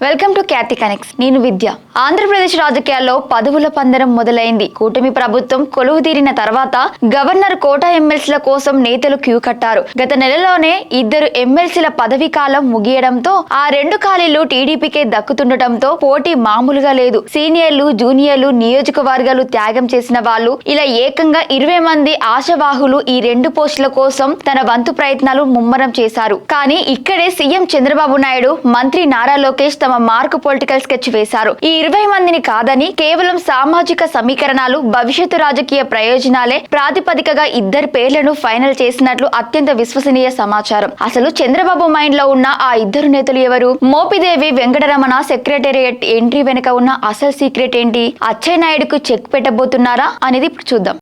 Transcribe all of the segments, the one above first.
Welcome to Khyati connects. నేను విద్య. ఆంధ్రప్రదేశ్ రాజకీయాల్లో పదవుల పందరం మొదలైంది. కూటమి ప్రభుత్వం కొలువుదీరిన తర్వాత గవర్నర్ కోటా ఎమ్మెల్సీల కోసం నేతలు క్యూ కట్టారు. గత నెలలోనే 2 ఎమ్మెల్సీల పదవీ కాలం ముగియడంతో ఆ 2 ఖాళీలు టీడీపీకే దక్కుతుండటంతో పోటీ మామూలుగా లేదు. సీనియర్లు, జూనియర్లు, నియోజకవర్గాలు త్యాగం చేసిన వాళ్ళు ఇలా ఏకంగా 20 మంది ఆశావాహులు ఈ 2 పోస్టుల కోసం తన వంతు ప్రయత్నాలు ముమ్మరం చేశారు. కానీ ఇక్కడే సీఎం చంద్రబాబు నాయుడు, మంత్రి నారా లోకేష్ తమ మార్క్ పొలిటికల్ స్కెచ్ వేశారు. ఈ 20 మందిని కాదని కేవలం సామాజిక సమీకరణాలు, భవిష్యత్తు రాజకీయ ప్రయోజనాలే ప్రాతిపదికగా 2 పేర్లను ఫైనల్ చేసినట్లు అత్యంత విశ్వసనీయ సమాచారం. అసలు చంద్రబాబు మైండ్ లో ఉన్న ఆ 2 నేతలు ఎవరు? మోపిదేవి వెంకటరమణ సెక్రటేరియట్ ఎంట్రీ వెనుక ఉన్న అసలు సీక్రెట్ ఏంటి? అచ్చెన్నాయుడుకు చెక్ పెట్టబోతున్నారా అనేది ఇప్పుడు చూద్దాం.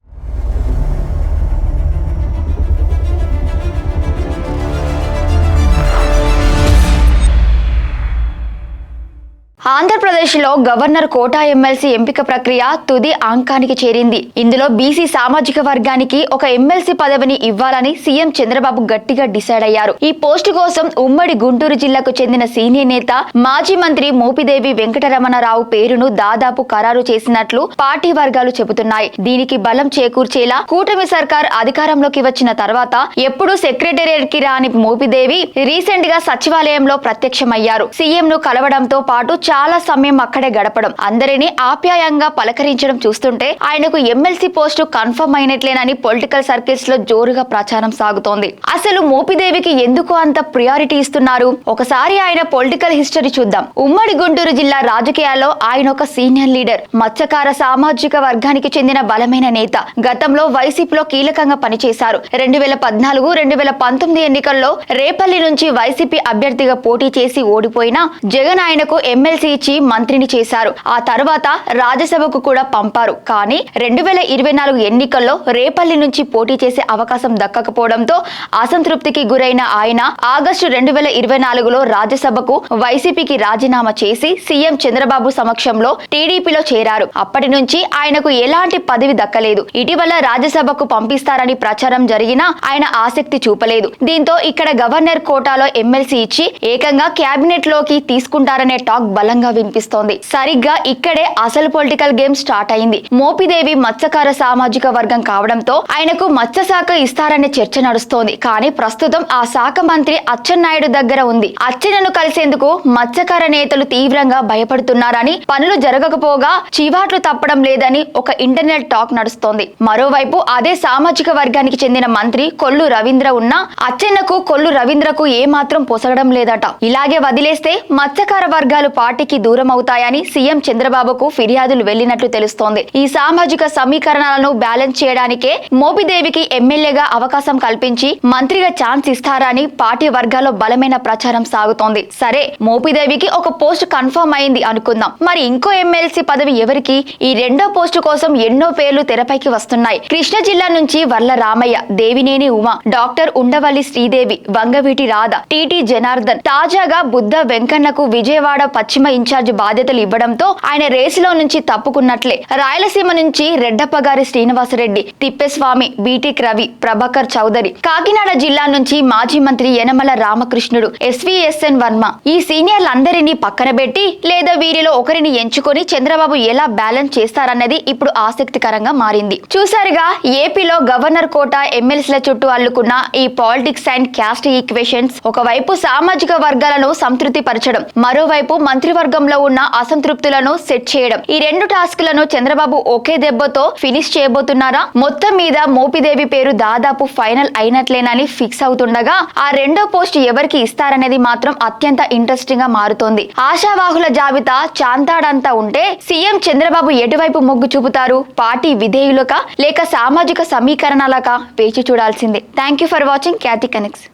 ఆంధ్రప్రదేశ్లో గవర్నర్ కోటా ఎమ్మెల్సీ ఎంపిక ప్రక్రియ తుది అంకానికి చేరింది. ఇందులో బీసీ సామాజిక వర్గానికి ఒక ఎమ్మెల్సీ పదవిని ఇవ్వాలని సీఎం చంద్రబాబు గట్టిగా డిసైడ్ అయ్యారు. ఈ పోస్టు కోసం ఉమ్మడి గుంటూరు జిల్లాకు చెందిన సీనియర్ నేత, మాజీ మంత్రి మోపిదేవి వెంకటరమణరావు పేరును దాదాపు ఖరారు చేసినట్లు పార్టీ వర్గాలు చెబుతున్నాయి. దీనికి బలం చేకూర్చేలా కూటమి సర్కార్ అధికారంలోకి వచ్చిన తర్వాత ఎప్పుడూ సెక్రటేరియట్ కి రాని మోపిదేవి రీసెంట్ గా సచివాలయంలో ప్రత్యక్షమయ్యారు. సీఎం ను కలవడంతో పాటు చాలా సమయం అక్కడే గడపడం, అందరినీ ఆప్యాయంగా పలకరించడం చూస్తుంటే ఆయనకు ఎమ్మెల్సీ పోస్టు కన్ఫర్మ్ అయినట్లేనని పొలిటికల్ సర్కిల్స్ లో జోరుగా ప్రచారం సాగుతోంది. అసలు మోపిదేవికి ఎందుకు అంత ప్రియారిటీ ఇస్తున్నారు? ఒకసారి ఆయన పొలిటికల్ హిస్టరీ చూద్దాం. ఉమ్మడి గుంటూరు జిల్లా రాజకీయాల్లో ఆయన ఒక సీనియర్ లీడర్, మత్స్యకార సామాజిక వర్గానికి చెందిన బలమైన నేత. గతంలో వైసీపీలో కీలకంగా పనిచేశారు. 2014, 2019 ఎన్నికల్లో రేపల్లి నుంచి వైసీపీ అభ్యర్థిగా పోటీ చేసి ఓడిపోయినా జగన్ ఆయనకు ఎమ్మెల్సీ ఇచ్చి మంత్రిని చేశారు. ఆ తర్వాత రాజ్యసభకు కూడా పంపారు. కానీ 2024 ఎన్నికల్లో రేపల్లి నుంచి పోటీ చేసే అవకాశం దక్కకపోవడంతో అసంతృప్తికి గురైన ఆయన ఆగస్టు 2024లో రాజ్యసభకు వైసీపీకి రాజీనామా చేసి సీఎం చంద్రబాబు సమక్షంలో టీడీపీలో చేరారు. అప్పటి నుంచి ఆయనకు ఎలాంటి పదవి దక్కలేదు. ఇటీవల రాజ్యసభకు పంపిస్తారని ప్రచారం జరిగినా ఆయన ఆసక్తి చూపలేదు. దీంతో ఇక్కడ గవర్నర్ కోటాలో ఎమ్మెల్సీ ఇచ్చి ఏకంగా క్యాబినెట్ లోకి తీసుకుంటారనే టాక్ బలంగా వినిపిస్తోంది. సరిగ్గా ఇక్కడే అసలు పొలిటికల్ గేమ్ స్టార్ట్ అయింది. మోపిదేవి మత్స్యకార సామాజిక వర్గం కావడంతో ఆయనకు మత్స్య శాఖ ఇస్తారనే చర్చ నడుస్తోంది. కానీ ప్రస్తుతం ఆ శాఖ మంత్రి అచ్చెన్నాయుడు దగ్గర ఉంది. అచ్చెన్నను కలిసేందుకు మత్స్యకార నేతలు తీవ్రంగా భయపడుతున్నారని, పనులు జరగకపోగా చివాట్లు తప్పడం లేదని ఒక ఇంటర్నెట్ టాక్ నడుస్తోంది. మరోవైపు అదే సామాజిక వర్గానికి చెందిన మంత్రి కొల్లు రవీంద్ర ఉన్న అచ్చెన్నకు, కొల్లు రవీంద్రకు ఏమాత్రం పొసగడం లేదట. ఇలాగే వదిలేస్తే మత్స్యకార వర్గాలు పార్టీకి దూరం అవుతాయని సీఎం చంద్రబాబుకు ఫిర్యాదులు వెళ్లినట్లు తెలుస్తోంది. ఈ సామాజిక సమీకరణాలను బ్యాలెన్స్ చేయడానికే మోపిదేవికి ఎమ్మెల్యేగా అవకాశం కల్పించి మంత్రిగా ఛాన్స్ ఇస్తారని పార్టీ వర్గాల్లో బలమైన ప్రచారం సాగుతోంది. సరే, మోపిదేవికి ఒక పోస్ట్ కన్ఫర్మ్ అయింది అనుకుందాం. మరి ఇంకో ఎమ్మెల్సీ పదవి ఎవరికి? ఈ 2వ పోస్టు కోసం ఎన్నో పేర్లు తెరపైకి వస్తున్నాయి. కృష్ణా జిల్లా నుంచి వర్ల రామయ్య, దేవినేని ఉమా, డాక్టర్ ఉండవల్లి శ్రీదేవి, వంగవీటి రాధ, టిటి జనార్దన్, తాజాగా బుద్ధ వెంకన్నకు విజయవాడ పశ్చిమ ఇన్ఛార్జ్ బాధ్యతలు ఇవ్వడంతో ఆయన రేసులో నుంచి తప్పుకున్నట్లే. రాయలసీమ నుంచి రెడ్డప్పగారి శ్రీనివాసరెడ్డి, తిప్పేస్వామి, బీటిక్ రవి, ప్రభాకర్ చౌదరి, కాకినాడ జిల్లా నుంచి మాజీ మంత్రి యనమల రామకృష్ణుడు, ఎస్విఎస్ఎన్ వర్మ, ఈ సీనియర్లందరినీ పక్కన పెట్టి లేదా వీరిలో ఒకరిని ఎంచుకొని చంద్రబాబు ఎలా బ్యాలెన్స్ చేస్తారన్నది ఇప్పుడు ఆసక్తికరంగా మారింది. చూసారుగా, ఏపీలో గవర్నర్ కోటా ఎమ్మెల్సీల చుట్టూ అల్లుకున్న ఈ పాలిటిక్స్ అండ్ క్యాస్ట్ ఈక్వేషన్స్. ఒకవైపు సామాజిక వర్గాలను సంతృప్తి పరచడం, మరోవైపు మంత్రివర్గంలో ఉన్న అసంతృప్తులను సెట్ చేయడం. ఈ 2 టాస్క్లను చంద్రబాబు ఒకే దెబ్బతో ఫినిష్ చేయబోతున్నారా? మొత్తం మీద మోపిదేవి పేరు దాదాపు ఫైనల్ అయినట్లేనని ఫిక్స్ అవుతుండగా ఆ 2వ పోస్ట్ ఎవరికి ఇస్తారనేది మాత్రం అత్యంత ఇంట్రెస్టింగ్ గా మారుతోంది. ఆశావాహుల జాబితా చాంతాడంతా ఉంటే సీఎం చంద్రబాబు ఎటువైపు మొగ్గు చూపుతారు? పార్టీ విధేయులక లేక సామాజిక సమీకరణాలక? వేచి చూడాల్సిందే. Thank you for watching Khyati connects.